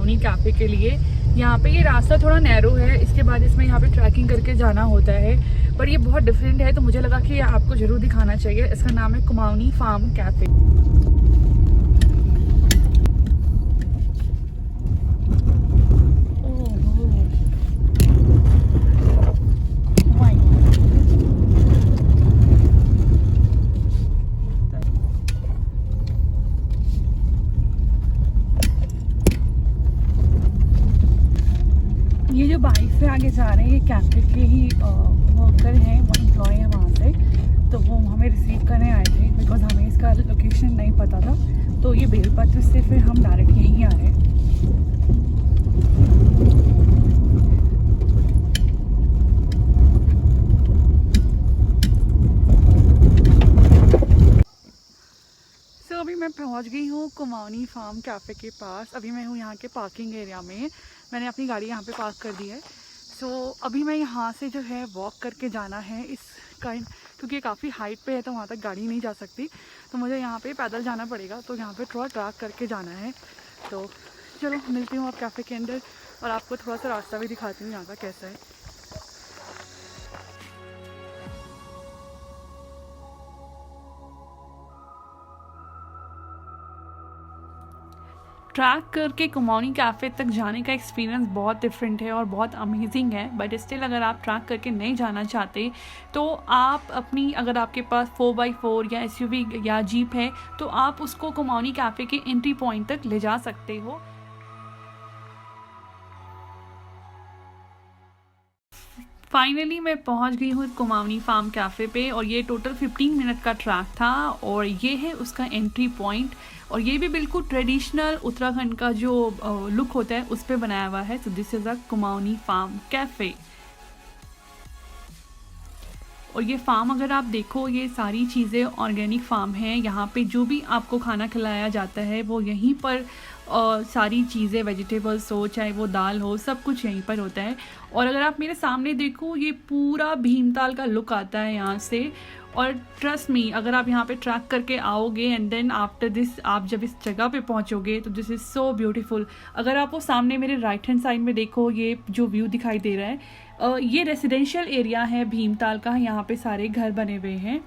Kumaoni cafe के लिए। यहाँ पे ये रास्ता थोड़ा नैरो है, इसके बाद इसमें यहाँ पे ट्रैकिंग करके जाना होता है, पर ये बहुत डिफरेंट है तो मुझे लगा कि ये आपको ज़रूर दिखाना चाहिए। इसका नाम है कुमाऊनी फार्म कैफ़े। ये जो बाइक से आगे जा रहे हैं ये कैफे के ही वर्कर हैं, वो एम्प्लॉय हैं वहाँ से, तो वो हमें रिसीव करने आए थे बिकॉज हमें इसका लोकेशन नहीं पता था। तो ये बेलपत्र से फिर हम डायरेक्ट यहीं आ रहे हैं। अभी मैं पहुंच गई हूँ कुमाऊनी फार्म कैफ़े के पास। अभी मैं हूँ यहाँ के पार्किंग एरिया में, मैंने अपनी गाड़ी यहाँ पे पार्क कर दी है। अभी मैं यहाँ से जो है वॉक करके जाना है क्योंकि ये काफ़ी हाइट पे है तो वहाँ तक गाड़ी नहीं जा सकती, तो मुझे यहाँ पे पैदल जाना पड़ेगा। तो यहाँ पे थोड़ा ट्रैक करके जाना है। तो चलो मिलती हूँ आप कैफ़े के अंदर और आपको थोड़ा सा रास्ता भी दिखाती हूँ यहाँ का कैसा है। ट्रैक करके कुमाऊनी कैफ़े तक जाने का एक्सपीरियंस बहुत डिफरेंट है और बहुत अमेजिंग है। बट स्टिल अगर आप ट्रैक करके नहीं जाना चाहते तो आप अपनी, अगर आपके पास 4x4 या SUV या जीप है तो आप उसको कुमाऊनी कैफ़े के एंट्री पॉइंट तक ले जा सकते हो। फाइनली मैं पहुंच गई हूँ कुमाऊनी फार्म कैफ़े पे और ये टोटल 15 मिनट का ट्रैक था और ये है उसका एंट्री पॉइंट। और ये भी बिल्कुल ट्रेडिशनल उत्तराखंड का जो लुक होता है उस पे बनाया हुआ है। So this is a Kumaoni farm cafe. और ये फार्म अगर आप देखो, ये सारी चीज़ें ऑर्गेनिक फार्म है। यहाँ पे जो भी आपको खाना खिलाया जाता है वो यहीं पर सारी चीज़ें, वेजिटेबल्स हो चाहे वो दाल हो, सब कुछ यहीं पर होता है। और अगर आप मेरे सामने देखो, ये पूरा भीमताल का लुक आता है यहाँ से। और ट्रस्ट मी, अगर आप यहाँ पे ट्रैक करके आओगे एंड देन आफ्टर दिस आप जब इस जगह पे पहुँचोगे तो दिस इज़ सो ब्यूटीफुल। अगर आप वो सामने मेरे राइट हैंड साइड में देखो, ये जो व्यू दिखाई दे रहा है, ये रेसिडेंशियल एरिया है भीमताल का। यहाँ पे सारे घर बने हुए हैं।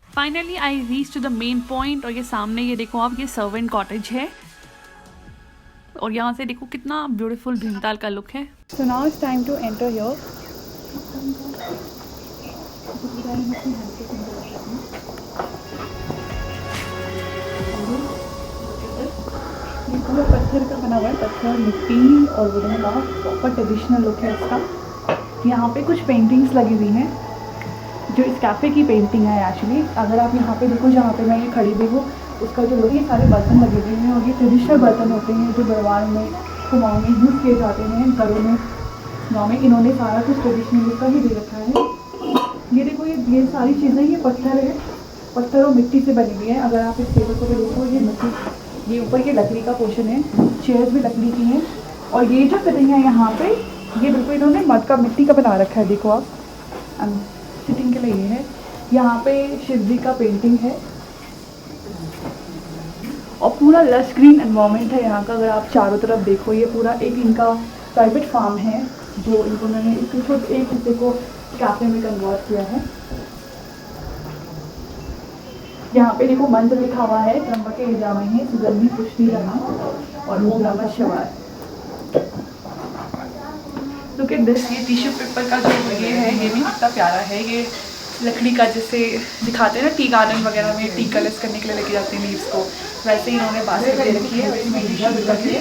Finally I reach to the main point. और ये सामने ये देखो आप, ये सर्वेंट कॉटेज है और यहाँ से देखो कितना ब्यूटीफुल भीमताल का लुक है। So now it's time to enter here. ये पूरा पत्थर का बना हुआ है, पत्थर, मिट्टी और वुडन का प्रॉपर ट्रेडिशनल लुक है इसका। यहाँ पे कुछ पेंटिंग्स लगी हुई हैं जो इस कैफ़े की पेंटिंग है एक्चुअली। अगर आप यहाँ पे देखो, जहाँ पे मैं ये खड़ी हुई हूँ, उसका जो लुक, ये सारे बर्तन लगे हुए हैं और ये ट्रेडिशनल बर्तन होते हैं जो गढ़वाल में, कुमाऊं में यूज़ किए जाते हैं घरों में, गाँव में। इन्होंने सारा कुछ ट्रेडिशनल लुक का ही दे रखा है। ये देखो, ये सारी चीज़ें, ये पत्थर है, पत्थर और मिट्टी से बनी हुई है। अगर आप इस टेबल को भी देखो, ये मिट्टी, ये ऊपर ये लकड़ी का पोर्शन है, चेयर्स भी लकड़ी की हैं। और ये जो फिटिंग है यहाँ पे, ये बिल्कुल इन्होंने मड का, मिट्टी का बना रखा है। देखो आप, सिटिंग के लिए ये है। यहाँ पे शिव जी का पेंटिंग है और पूरा लश ग्रीन एनवायरनमेंट है यहाँ का। अगर आप चारों तरफ देखो, ये पूरा एक इनका प्राइवेट फार्म है जो इन्होंने एक हिस्से को कैफे में कन्वर्ट किया है। यहाँ पे देखो मंत्र लिखा हुआ है, त्र्यंबके यजामहे सुगंधि पुष्टिवर्धनम् और ओम नमः शिवाय। लुक एट दिस, ये टिश्यू पेपर का जो ये है, ये भी कितना प्यारा है। ये लकड़ी का, जैसे दिखाते हैं ना टी गार्डन वगैरह में टी कलर्स करने के लिए लेके जाते हैं लीव्स को, वैसे ही इन्होंने बास्केट दे रखी है इसमें टिश्यू पेपर के लिए।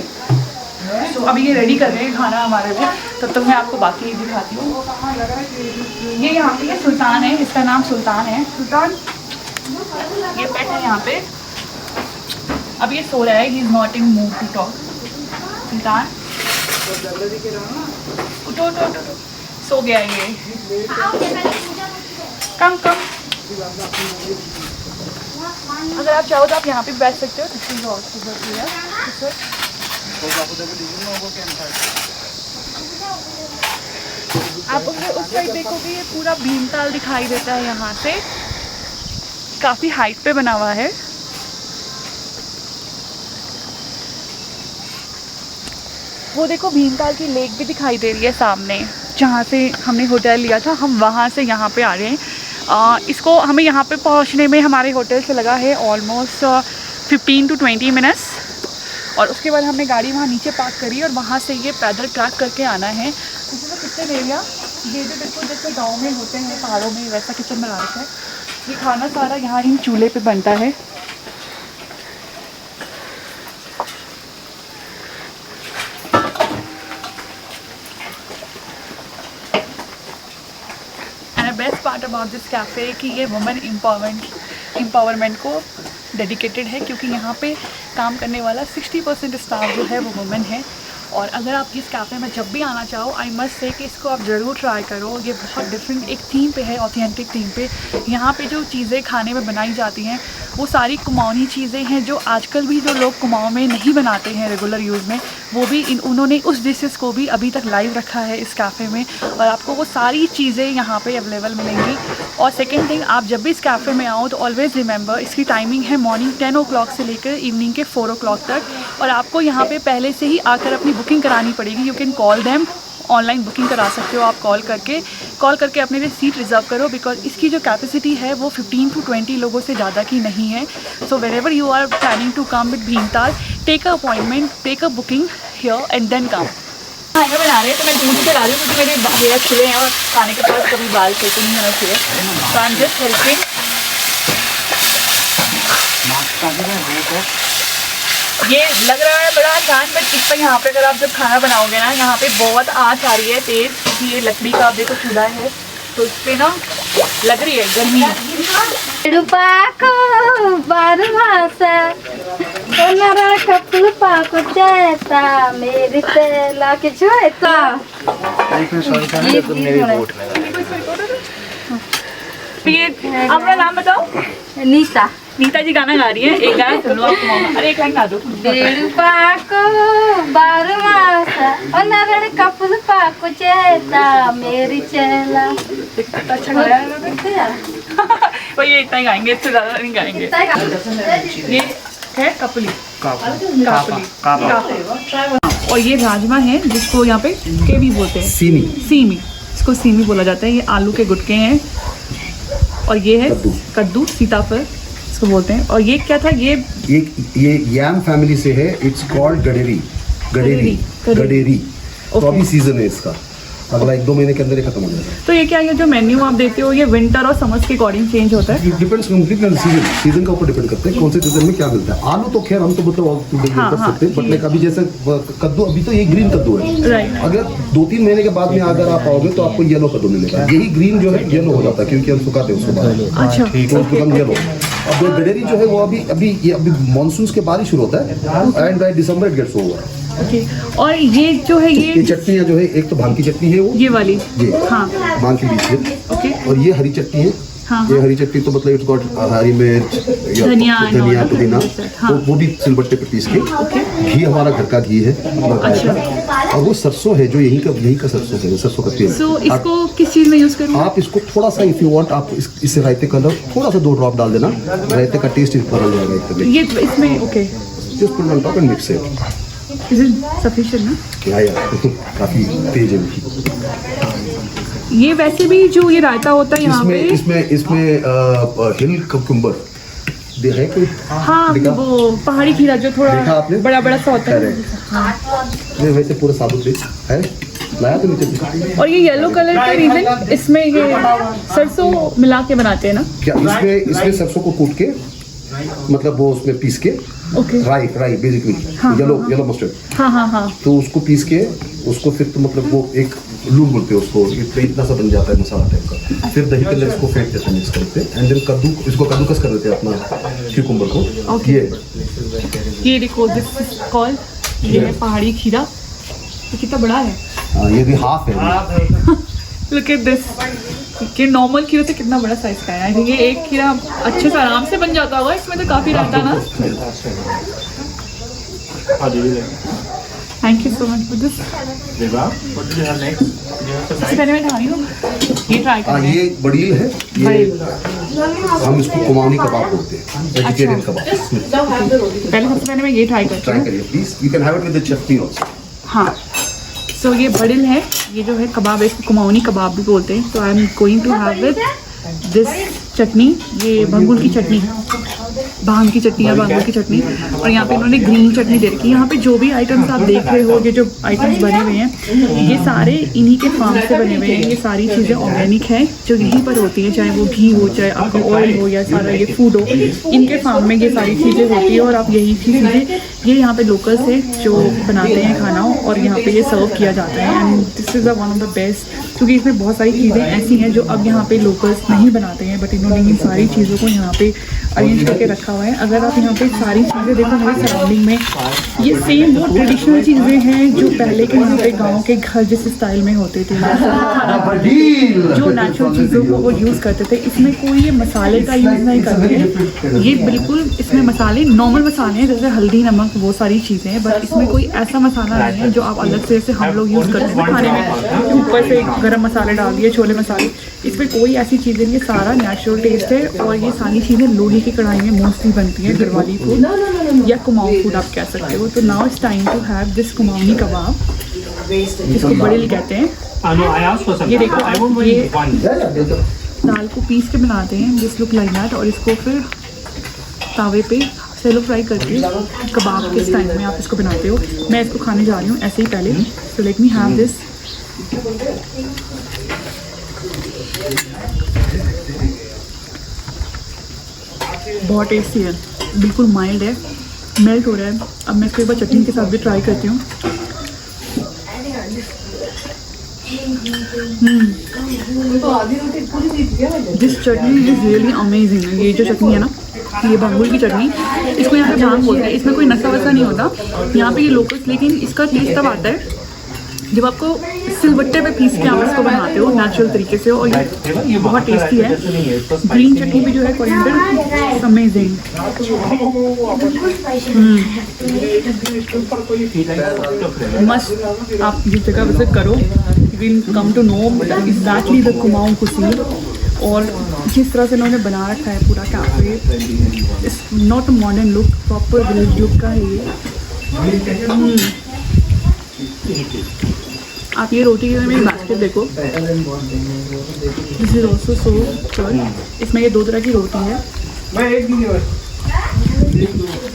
तो अभी ये रेडी कर रहे हैं खाना हमारे लिए, तब तक मैं आपको बाकी दिखाती हूँ। ये यहाँ पे ये सुल्तान है, इसका नाम सुल्तान है। सुल्तान ये पेट है यहाँ पे, अब ये सो रहा है, he is not in mood to talk. Sultan उठो उठो उठो, सो गया ये। कम कम, अगर आप चाहो तो आप यहाँ पे बैठ सकते हो। आप अगर उस साइड देखोगे ये पूरा भीमताल दिखाई देता है यहाँ से, काफ़ी हाइट पे बना हुआ है। वो देखो भीमताल की लेक भी दिखाई दे रही है सामने, जहाँ से हमने होटल लिया था, हम वहाँ से यहाँ पे आ रहे हैं। इसको हमें यहाँ पे पहुँचने में हमारे होटल से लगा है ऑलमोस्ट 15 to 20 मिनट्स, और उसके बाद हमने गाड़ी वहाँ नीचे पार्क करी और वहाँ से ये पैदल ट्रैक करके आना है। तो किचन एरिया ये जो बिल्कुल जैसे गाँव में होते हैं पहाड़ों में, वैसा किचन बना रखा है। ये खाना सारा यहाँ इन चूल्हे पे बनता है। Best part about this cafe कि ये वुमेन एम्पावरमेंट को डेडिकेटेड है, क्योंकि यहाँ पे काम करने वाला 60% स्टाफ जो है वो वुमेन है। और अगर आप इस कैफ़े में जब भी आना चाहो, आई मस्ट से कि इसको आप ज़रूर ट्राई करो। ये बहुत डिफरेंट एक थीम पे है, ऑथेंटिक थीम पे। यहाँ पे जो चीज़ें खाने में बनाई जाती हैं वो सारी कुमाऊनी चीज़ें हैं, जो आजकल भी जो लोग कुमाऊं में नहीं बनाते हैं रेगुलर यूज़ में, वो भी उन्होंने उस डिशेस को भी अभी तक लाइव रखा है इस कैफ़े में, और आपको वो सारी चीज़ें यहाँ पे अवेलेबल मिलेंगी। और सेकेंड थिंग, आप जब भी इस कैफ़े में आओ तो ऑलवेज़ रिमेंबर इसकी टाइमिंग है मॉर्निंग 10 o'clock से लेकर इवनिंग के 4 o'clock तक, और आपको यहाँ पे पहले से ही आकर अपनी बुकिंग करानी पड़ेगी। You can call them, online booking करा सकते हो आप कॉल करके अपने लिए सीट रिज़र्व करो, बिकॉज इसकी जो कैपेसिटी है वो 15 to 20 लोगों से ज़्यादा की नहीं है। So wherever you are planning to come with Bhimtal, take a appointment, take a booking here and then come. खाना बना रहे हैं तो मैं दूध से ला रही हूँ, क्योंकि मेरे हेयर छिले हैं और खाने के बाद कभी बाल छोटे नहीं होना चाहिए। तो आई एम जस्ट हेल्पिंग। ये लग रहा है बड़ा आसान, बट इस पर यहाँ पे अगर आप जब खाना बनाओगे ना, यहाँ पे बहुत आँच आ रही है तेज़, क्योंकि ये लकड़ी का आप देखो चूल्हा है, तो इस पर ना लग रही है गर्मी। अपना नाम बताओ। नीता। नीता जी गाना गा रही है, एक गाना सुन लो आप। अरे एक लाइन गा दो। मेरी चेला। अच्छा गा रहा है। ये इतना ही गाएंगे, इससे ज़्यादा नहीं गाएंगे। ये है कपली, और ये राजमा है जिसको यहाँ पे केवी बोलते हैं, सीमी, इसको सीमी बोला जाता है। ये आलू के गुटके हैं, और ये है कद्दू, सीताफल इसको बोलते हैं। और ये क्या था, ये याम फैमिली से है, इट्स कॉल्ड गडेरी। तो अभी सीजन है इसका, अगला 1-2 महीने के अंदर ये खत्म हो जाएगा। तो ये क्या, ये जो मेन्यू आप देते हो ये विंटर और समर्स के अकॉर्डिंग चेंज होता है? डिपेंड्स कंप्लीटली ऑन सीजन के ऊपर डिपेंड करता है कौन से सीजन में क्या मिलता है। आलू तो खैर हम तो मतलब कर सकते हैं, बट लाइक अभी जैसे कद्दू, अभी तो ये ग्रीन कद्दू है, अगर 2-3 महीने के बाद में अगर आप आओगे तो आपको येलो कद्दू मिलेगा। यही ग्रीन जो है येलो हो जाता है, क्योंकि हम सुखाते हैं उसको बाद। अच्छा, तो बिकम येलो। अब गडेरी जो है वो अभी मानसून के बाद ही शुरू होता है, and by December it gets over. Okay. और ये जो है ये चटनियाँ जो है, एक तो भांग की चटनी है, वो ये वाली, ये हाँ, भांग की बीच में। ओके। और ये हरी चटनी है। हाँ, ये हरी चटनी तो मतलब इट्स गॉट हरी मिर्च, धनिया, पुदीना, तो वो भी सिलबट्टे पे पीस के। घी हमारा घर का घी है, और वो सरसों है जो यही का सरसों है, सरसों का तेल। सो इसको किस चीज में यूज करूँ? आप इसको थोड़ा सा, इफ यू वांट, आप इससे रायते का थोड़ा सा 2 ड्रॉप डाल देना, रायते का टेस्ट बदल जाएगा एकदम। ये इसमें okay, just put on top and mix it. Is it sufficient ना? काफी तेज है। ये वैसे भी जो ये रायता होता है यहाँ पे, इसमें हिल कुकुम्बर है कोई? हाँ, वो पहाड़ी खीरा जो थोड़ा बड़ा सा होता है। ये वैसे पूरा साबुत है, लाया तो नीचे। और ये येलो कलर का रीजन, इसमें ये सरसों मिला के बनाते हैं ना क्या? इसमें सरसों को कूट के, मतलब वो उसमें पीस के, राई बेसिकली, येलो मस्टर्ड, हाँ, तो उसको पीस के उसको फिर तो मतलब वो एक लूम बोलते हैं उसको, इतना सा बन जाता है मसाला टाइप का। फिर दही के अंदर इसको फेंट देते हैं, मिक्स करते हैं, एंड देन इसको कद्दूकस कर देते हैं अपना क्यूकम्बर को। Okay. ये देखो, दिस इज कॉल्ड, ये है पहाड़ी खीरा। ये कितना बड़ा है, ये भी हाफ है। Look at this. कि नॉर्मल खीरा से कितना बड़ा साइज का है। आई थिंक ये एक खीरा अच्छे से आराम से बन जाता होगा, इसमें तो काफ़ी रहता ना। Thank you so much for this. सबसे पहले मैं खा रही हूँ, ये ट्राई करेंगे। ये बड़ील है, ये हम इसको कुमाऊनी कबाब बोलते हैं, वेजिटेरियन कबाब। पहले सबसे पहले मैं ये ट्राई करती ट्राई हूँ। करिए please, you can have it with the chutney also. हाँ, सो ये बड़िल है, ये जो है कबाब है, इसको कुमाऊनी कबाब भी बोलते हैं। तो I am going to have with this chutney, ये भंगुल की चटनी, भांग की चटनी या बांगुल की चटनी। और यहाँ पे इन्होंने ग्रीन चटनी दे रखी है। यहाँ पे जो भी आइटम्स आप देख रहे हो, ये जो आइटम्स बने हुए हैं, ये सारे इन्हीं के फार्म से बने हुए हैं। ये सारी चीज़ें ऑर्गेनिक है, जो यहीं पर होती हैं, चाहे वो घी हो, चाहे आपका ऑयल हो, या सारा ये फूड हो, इनके फार्म में ये सारी चीज़ें होती है। और आप यही चीज़ें, ये यहाँ पे लोकल्स है जो बनाते हैं खाना, और यहाँ पे ये सर्व किया जाता है। And this is one of the best, क्योंकि इसमें बहुत सारी चीज़ें ऐसी हैं जो अब यहाँ पे लोकल्स नहीं बनाते हैं, बट इन्होंने इन सारी चीज़ों को यहाँ पे अरेंज करके रखा हुआ है। अगर आप यहाँ पे सारी चीज़ें देखो हमारे सराउंडिंग में, ये सेम वो ट्रेडिशनल चीज़ें हैं जो पहले के यहाँ पे गाँव के घर जिस स्टाइल में होते थे, जो नेचुरल चीज़ों को वो यूज़ करते थे। इसमें कोई ये मसाले का यूज़ नहीं करते हैं, ये बिल्कुल इसमें मसाले नॉर्मल मसाले हैं, जैसे हल्दी, नमक, वो सारी चीज़ें हैं। बट इसमें कोई ऐसा मसाला नहीं है जो आप अलग से जैसे हम लोग यूज़ करते हैं खाने में, ऊपर से गरम मसाले डाल दिए, छोले मसाले। इसमें कोई ऐसी चीज़ें नहीं, सारा नेचुरल टेस्ट है। और ये सारी चीज़ें लोहे की कढ़ाई में मोस्टली बनती है, घरवाली फूड या कुमाऊं फूड आप कह सकते हो। तो now it's time to have this Kumaoni kebab, जिसको बड़िल कहते हैं। ये देखो, ये दाल को पीस के बनाते हैं, दिस लुक लाइक दैट। और इसको फिर तावे पे सेलो फ्राई करके कबाब के स्टाइल में आप इसको बनाते हो। मैं इसको खाने जा रही हूँ ऐसे ही पहले। So let me have this. बहुत टेस्टी है, बिल्कुल माइल्ड है, मेल्ट हो रहा है। अब मैं इसको एक बार चटनी के साथ भी ट्राई करती हूँ। This chutney is really amazing. ये जो चटनी है ना, ये भंगुल की चटनी, इसको यहाँ पे भांग बोलते हैं। इसमें कोई नशा वसा नहीं होता यहाँ पे ये लोकल्स, लेकिन इसका टेस्ट तब आता है जब आपको सिलबट्टे पे पीस के आप इसको बनाते हो नेचुरल तरीके से। और ये बहुत टेस्टी है। ग्रीन चटनी भी जो है कोरिएंडर, अमेजिंग। मस्त, आप जिस जगह विजिट करो, you will come to know exactly the Kumaon cuisine. और जिस तरह से इन्होंने बना रखा है पूरा cafe, it's not modern look, proper village look का है ये। आप ये रोटी के मेरी बास्केट देखो, this is also so good. इसमें ये 2 तरह की रोटी है।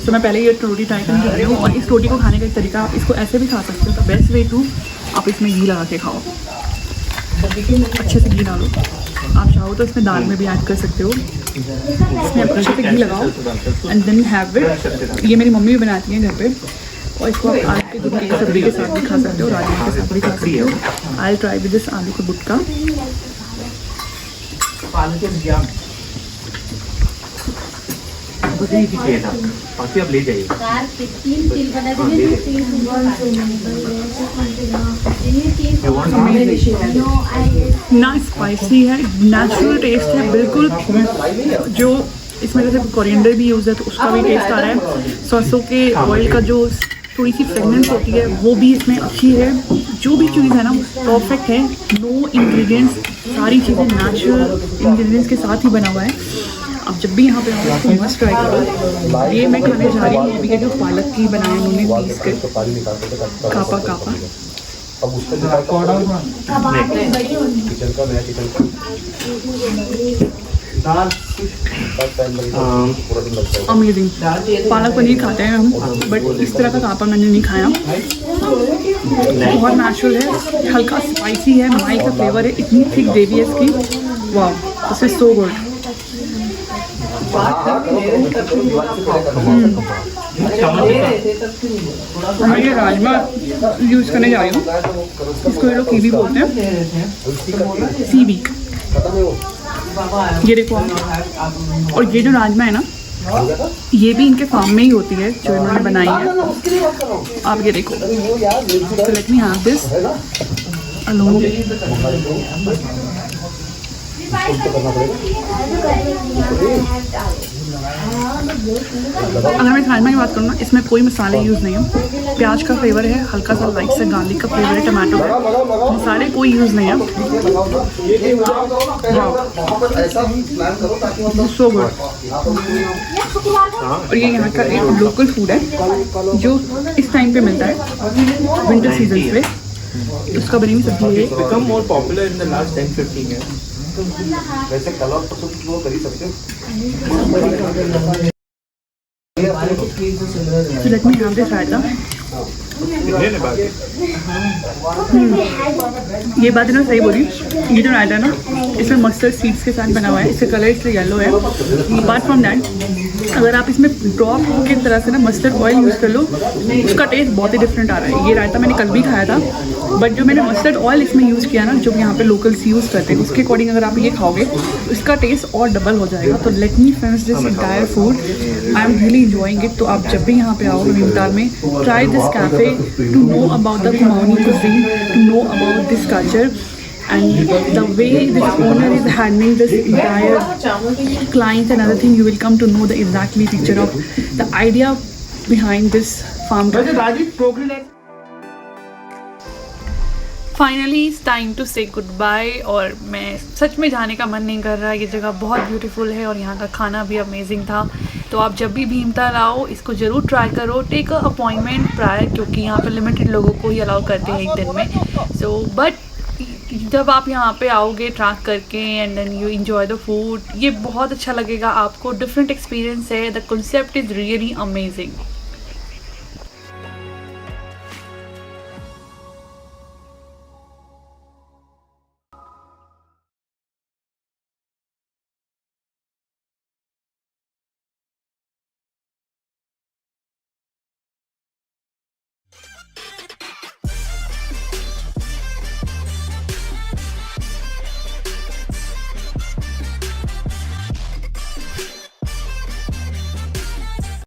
तो मैं पहले ये रोटी ट्राई करने जा रही हूँ। और इस रोटी को खाने का एक तरीका, आप इसको ऐसे भी खा सकते हो। द बेस्ट वे टू, आप इसमें घी लगा के खाओ, अच्छे से घी डालो। आप चाहो तो इसमें दाल में भी ऐड कर सकते हो। इसमें आप अच्छे से घी लगाओ एंड देन हैव इट। ये मेरी मम्मी भी बनाती हैं घर पे। और इसको आप आलू के गुटके की सब्जी के साथ भी खा सकते हो, राजमा के साथ भी खा सकते हो। आई ट्राई विद दिस आलू का गुटका। बाकी आप ले जाइए। ना स्पाइसी है, नेचुरल टेस्ट है बिल्कुल। जो इसमें जैसे कोरिएंडर भी यूज़ है तो उसका भी टेस्ट आ रहा है। सरसों के ऑयल का जो थोड़ी सी फ्रेगनेंस होती है वो भी इसमें अच्छी है। जो भी चीज़ है ना परफेक्ट है। नो इंग्रेडिएंट्स, सारी चीज़ें नेचुरल इंग्रेडिएंट्स के साथ ही बना हुआ है। अब जब भी यहाँ पे आओ इसको मस्ट ट्राई करो। ये मैं खाने जा रही हूँ अभी के जो पालक की बनाए उन्होंने पीस कर कापा कापा। अमेजिंग। पालक पनीर खाते हैं हम, बट इस तरह का कापा मैंने नहीं खाया। बहुत नेचुरल है, हल्का स्पाइसी है, मलाई का फ्लेवर है, इतनी थिक ग्रेवी है इसकी। वाह, दिस इज सो गुड। मैं ये राजमा यूज़ करने जा रही हूँ। इसको ये लोग कीवी बोलते हैं, सी वीक। ये देखो आप, और ये जो राजमा है ना, ये भी इनके फार्म में ही होती है जो इन्होंने बनाई है। आप ये देखो, तो let me have this alone. अगर मैं इस राजमा की बात करूँ ना, इसमें कोई मसाले यूज़ नहीं है। प्याज का फ्लेवर है, हल्का सा लाइट से गार्लिक का फ्लेवर है, टमाटो है, मसाले कोई यूज़ नहीं है। So good. और ये यहाँ का एक लोकल फूड है जो इस टाइम पे मिलता है, विंटर सीजन में। उसका बनी हुई सब्जी है। become more popular in the last 10-15 years. वैसे कलर पसंद तो कर ही सकते हैं। So let me have this रायता। ये बात इन्होंने सही बोली। ये जो रायता है ना, इसमें मस्टर्ड सीड्स के साथ बना हुआ है, इसका कलर इसलिए येलो है। अपार्ट फ्रॉम दैट, अगर आप इसमें ड्रॉप की तरह से ना मस्टर्ड ऑयल यूज़ कर लो, उसका टेस्ट बहुत ही डिफरेंट आ रहा है। ये रायता मैंने कल भी खाया था, बट जो मैंने मस्टर्ड ऑयल इसमें यूज़ किया ना, जो यहाँ पे लोकल्स यूज़ करते हैं, उसके अकॉर्डिंग अगर आप ये खाओगे तो इसका टेस्ट और डबल हो जाएगा। तो let me finish this entire food, I am really enjoying it. तो आप जब भी यहाँ पे आओ नैनीताल में, try this cafe to know about the Kumaoni cuisine, to know about this culture and the way this owner is handling this entire clients and other thing. You will come to know the exactly picture of the idea behind this farm. Finally it's time to say good bye. और मैं सच में जाने का मन नहीं कर रहा। ये जगह बहुत ब्यूटीफुल है और यहाँ का खाना भी अमेजिंग था। तो आप जब भी भीमताल आओ, इसको ज़रूर ट्राई करो। टेक अ अपॉइंटमेंट प्रायर, क्योंकि यहाँ पे लिमिटेड लोगों को ही अलाउ करते हैं एक दिन में। सो बट जब आप यहाँ पे आओगे ट्रैक करके and then you enjoy the food, ये बहुत अच्छा लगेगा आपको। डिफरेंट एक्सपीरियंस है। The concept is really amazing.